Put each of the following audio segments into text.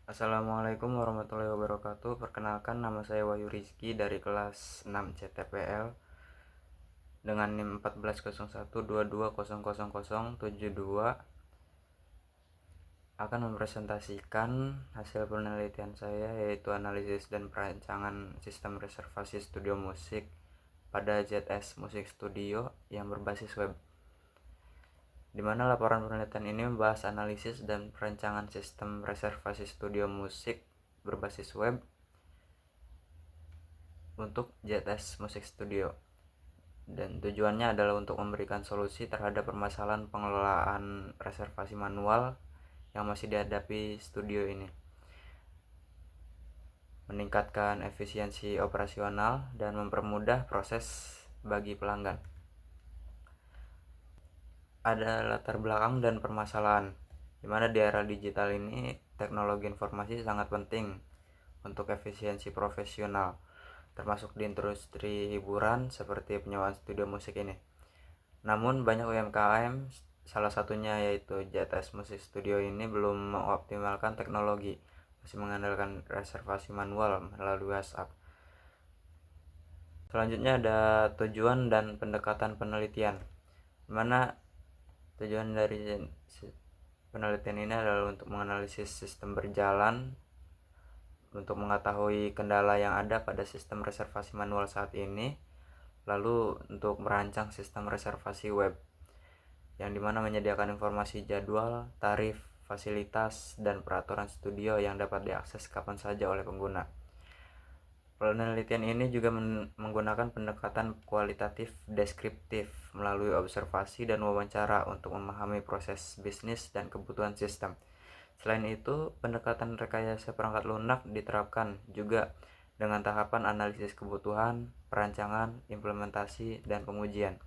Assalamualaikum warahmatullahi wabarakatuh. Perkenalkan, nama saya Wahyu Rizky dari kelas 6 CTPL dengan NIM 140122000072 akan mempresentasikan hasil penelitian saya, yaitu analisis dan perancangan sistem reservasi studio musik pada ZS Music Studio yang berbasis web, di mana laporan penelitian ini membahas analisis dan perancangan sistem reservasi studio musik berbasis web untuk ZS Music Studio, dan tujuannya adalah untuk memberikan solusi terhadap permasalahan pengelolaan reservasi manual yang masih dihadapi studio ini, meningkatkan efisiensi operasional dan mempermudah proses bagi pelanggan. Ada latar belakang dan permasalahan, di mana di era digital ini teknologi informasi sangat penting untuk efisiensi profesional, termasuk di industri hiburan seperti penyewaan studio musik ini. Namun banyak UMKM, salah satunya yaitu ZS Music Studio ini, belum mengoptimalkan teknologi, masih mengandalkan reservasi manual melalui WhatsApp. Selanjutnya ada tujuan dan pendekatan penelitian, mana tujuan dari penelitian ini adalah untuk menganalisis sistem berjalan, untuk mengetahui kendala yang ada pada sistem reservasi manual saat ini, lalu untuk merancang sistem reservasi web yang dimana menyediakan informasi jadwal, tarif, fasilitas, dan peraturan studio yang dapat diakses kapan saja oleh pengguna. Penelitian ini juga menggunakan pendekatan kualitatif deskriptif melalui observasi dan wawancara untuk memahami proses bisnis dan kebutuhan sistem. Selain itu, pendekatan rekayasa perangkat lunak diterapkan juga dengan tahapan analisis kebutuhan, perancangan, implementasi, dan pengujian.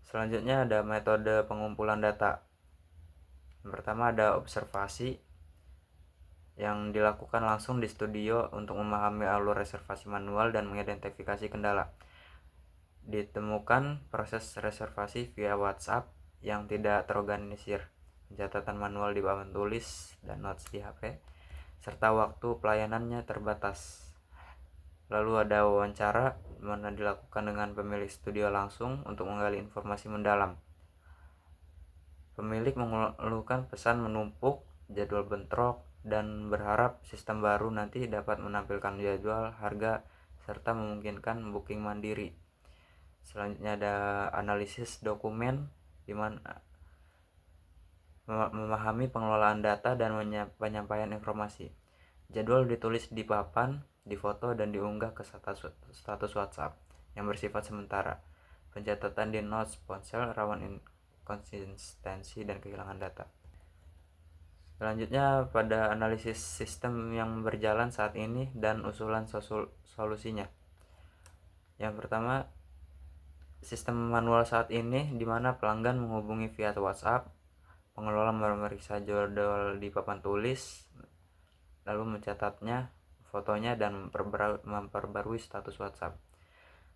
Selanjutnya ada metode pengumpulan data. Yang pertama ada observasi, yang dilakukan langsung di studio untuk memahami alur reservasi manual dan mengidentifikasi kendala. Ditemukan proses reservasi via WhatsApp yang tidak terorganisir, catatan manual di papan tulis dan notes di HP, serta waktu pelayanannya terbatas. Lalu ada wawancara, mana dilakukan dengan pemilik studio langsung untuk menggali informasi mendalam. Pemilik mengeluhkan pesan menumpuk, jadwal bentrok, dan berharap sistem baru nanti dapat menampilkan jadwal, harga, serta memungkinkan booking mandiri. Selanjutnya ada analisis dokumen, di mana memahami pengelolaan data dan penyampaian informasi. Jadwal ditulis di papan, difoto, dan diunggah ke status WhatsApp yang bersifat sementara. Pencatatan di notes ponsel rawan inkonsistensi dan kehilangan data. Selanjutnya pada analisis sistem yang berjalan saat ini dan usulan solusinya. Yang pertama, sistem manual saat ini di mana pelanggan menghubungi via WhatsApp, pengelola memeriksa jadwal di papan tulis, lalu mencatatnya, fotonya, dan memperbarui status WhatsApp.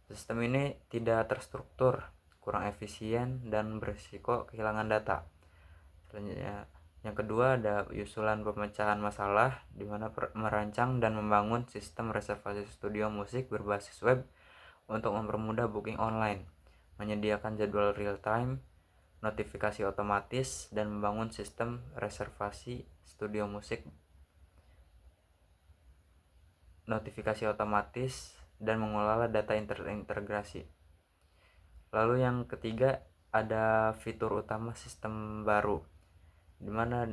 Sistem ini tidak terstruktur, kurang efisien, dan berisiko kehilangan data. Selanjutnya, yang kedua ada usulan pemecahan masalah, di mana merancang dan membangun sistem reservasi studio musik berbasis web untuk mempermudah booking online, menyediakan jadwal real time, notifikasi otomatis, dan membangun sistem reservasi studio musik notifikasi otomatis dan mengelola data integrasi. Lalu yang ketiga ada fitur utama sistem baru, di mana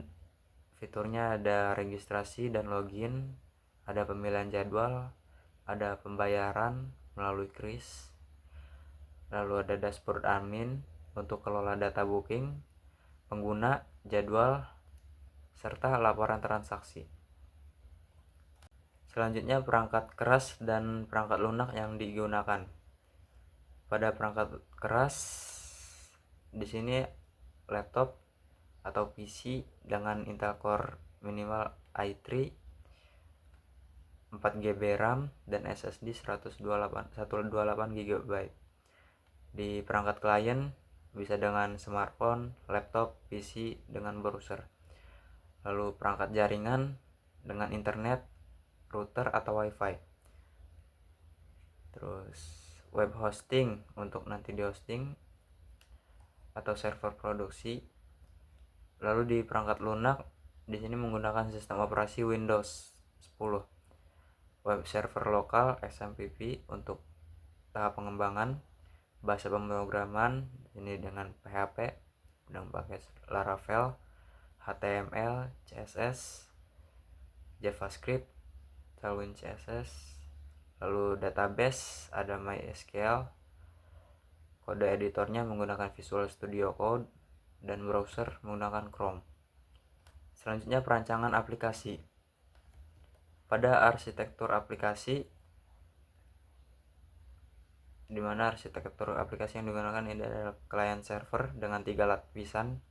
fiturnya ada registrasi dan login, ada pemilihan jadwal, ada pembayaran melalui kris, lalu ada dashboard admin untuk kelola data booking, pengguna, jadwal, serta laporan transaksi. Selanjutnya perangkat keras dan perangkat lunak yang digunakan. Pada perangkat keras, di sini laptop atau PC dengan Intel Core minimal i3, 4GB RAM, dan SSD 128GB. Di perangkat klien bisa dengan smartphone, laptop, PC dengan browser. Lalu perangkat jaringan dengan internet, router atau wifi. Terus web hosting untuk nanti di hosting atau server produksi. Lalu di perangkat lunak di sini menggunakan sistem operasi Windows 10. Web server lokal XMPP untuk tahap pengembangan. Bahasa pemrograman ini dengan PHP dan pakai Laravel, HTML, CSS, JavaScript, Tailwind CSS. Lalu database ada MySQL. Kode editornya menggunakan Visual Studio Code dan browser menggunakan Chrome. Selanjutnya perancangan aplikasi. Pada arsitektur aplikasi, di mana arsitektur aplikasi yang digunakan ini adalah client server dengan 3 lapisan,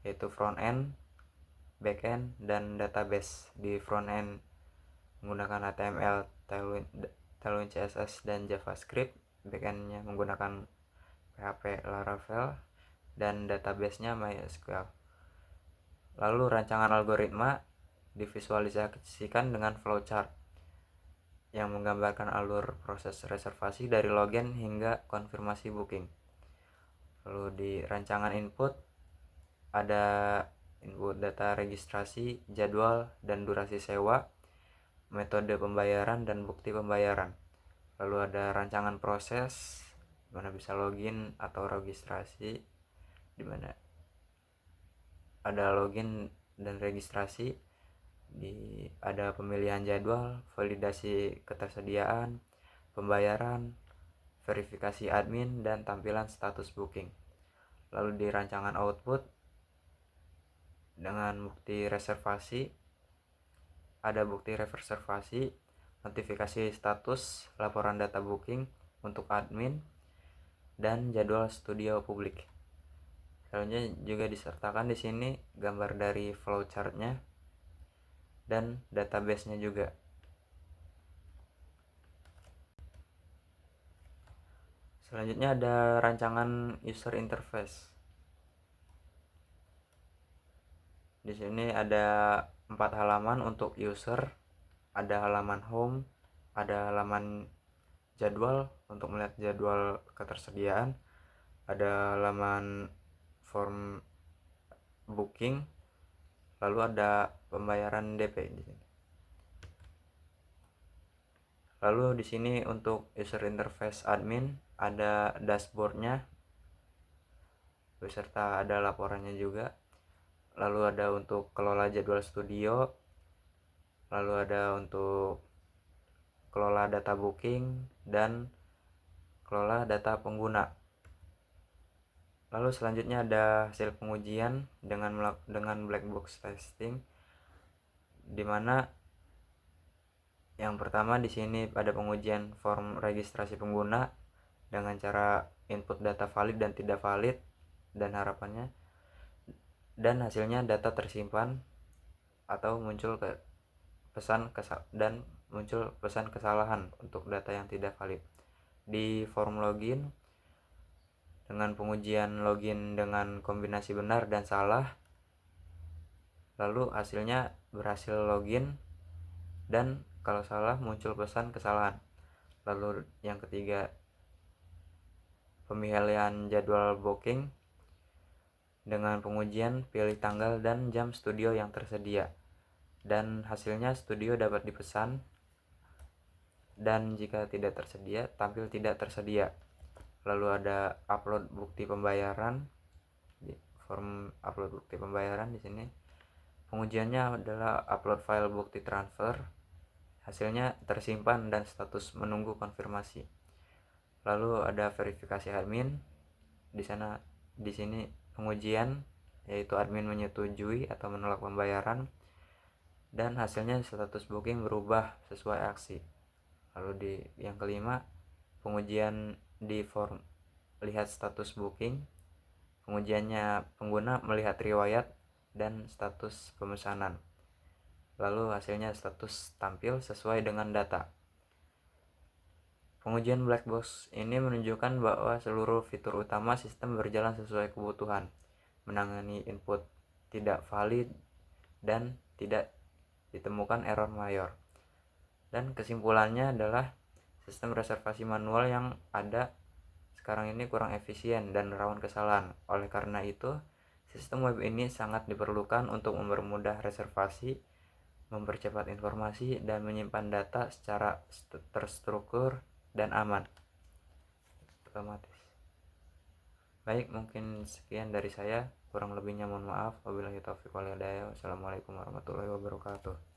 yaitu front end, back end, dan database. Di front end menggunakan HTML, Tailwind CSS, dan JavaScript. Back endnya menggunakan PHP, Laravel, dan databasenya MySQL. Lalu rancangan algoritma divisualisasikan dengan flowchart yang menggambarkan alur proses reservasi dari login hingga konfirmasi booking. Lalu di rancangan input ada input data registrasi, jadwal, dan durasi sewa, metode pembayaran, dan bukti pembayaran. Lalu ada rancangan proses di mana bisa login atau registrasi, di mana ada login dan registrasi. Ada pemilihan jadwal, validasi ketersediaan, pembayaran, verifikasi admin, dan tampilan status booking. Lalu di rancangan output dengan bukti reservasi, ada bukti reservasi, notifikasi status, laporan data booking untuk admin, dan jadwal studio publik. Selanjutnya juga disertakan di sini gambar dari flowchartnya dan database-nya juga. Selanjutnya ada rancangan user interface. Di sini ada 4 halaman untuk user. Ada halaman home, ada halaman jadwal untuk melihat jadwal ketersediaan, ada halaman form booking, lalu ada pembayaran DP di sini. Lalu di sini untuk user interface admin ada dashboardnya beserta ada laporannya juga. Lalu ada untuk kelola jadwal studio, lalu ada untuk kelola data booking dan kelola data pengguna. Lalu selanjutnya ada hasil pengujian dengan black box testing, di mana yang pertama di sini ada pengujian form registrasi pengguna dengan cara input data valid dan tidak valid, dan harapannya dan hasilnya data tersimpan atau muncul pesan kesalahan untuk data yang tidak valid. Di form login dengan pengujian login dengan kombinasi benar dan salah, lalu hasilnya berhasil login dan kalau salah muncul pesan kesalahan. Lalu yang ketiga, pemilihan jadwal booking dengan pengujian pilih tanggal dan jam studio yang tersedia, dan hasilnya studio dapat dipesan, dan jika tidak tersedia tampil tidak tersedia. Lalu ada upload bukti pembayaran, di form upload bukti pembayaran. Di sini pengujiannya adalah upload file bukti transfer, hasilnya tersimpan dan status menunggu konfirmasi. Lalu ada verifikasi admin. Di sini pengujian yaitu admin menyetujui atau menolak pembayaran, dan hasilnya status booking berubah sesuai aksi. Lalu di yang kelima, pengujian di form lihat status booking. Pengujiannya pengguna melihat riwayat dan status pemesanan. Lalu hasilnya status tampil sesuai dengan data. Pengujian black box ini menunjukkan bahwa seluruh fitur utama sistem berjalan sesuai kebutuhan, menangani input tidak valid dan tidak ditemukan error mayor. Dan kesimpulannya adalah sistem reservasi manual yang ada sekarang ini kurang efisien dan rawan kesalahan. Oleh karena itu, sistem web ini sangat diperlukan untuk mempermudah reservasi, mempercepat informasi, dan menyimpan data secara terstruktur dan aman. Otomatis. Baik, mungkin sekian dari saya. Kurang lebihnya mohon maaf. Wabillahi taufiq wal hidayah. Wassalamualaikum warahmatullahi wabarakatuh.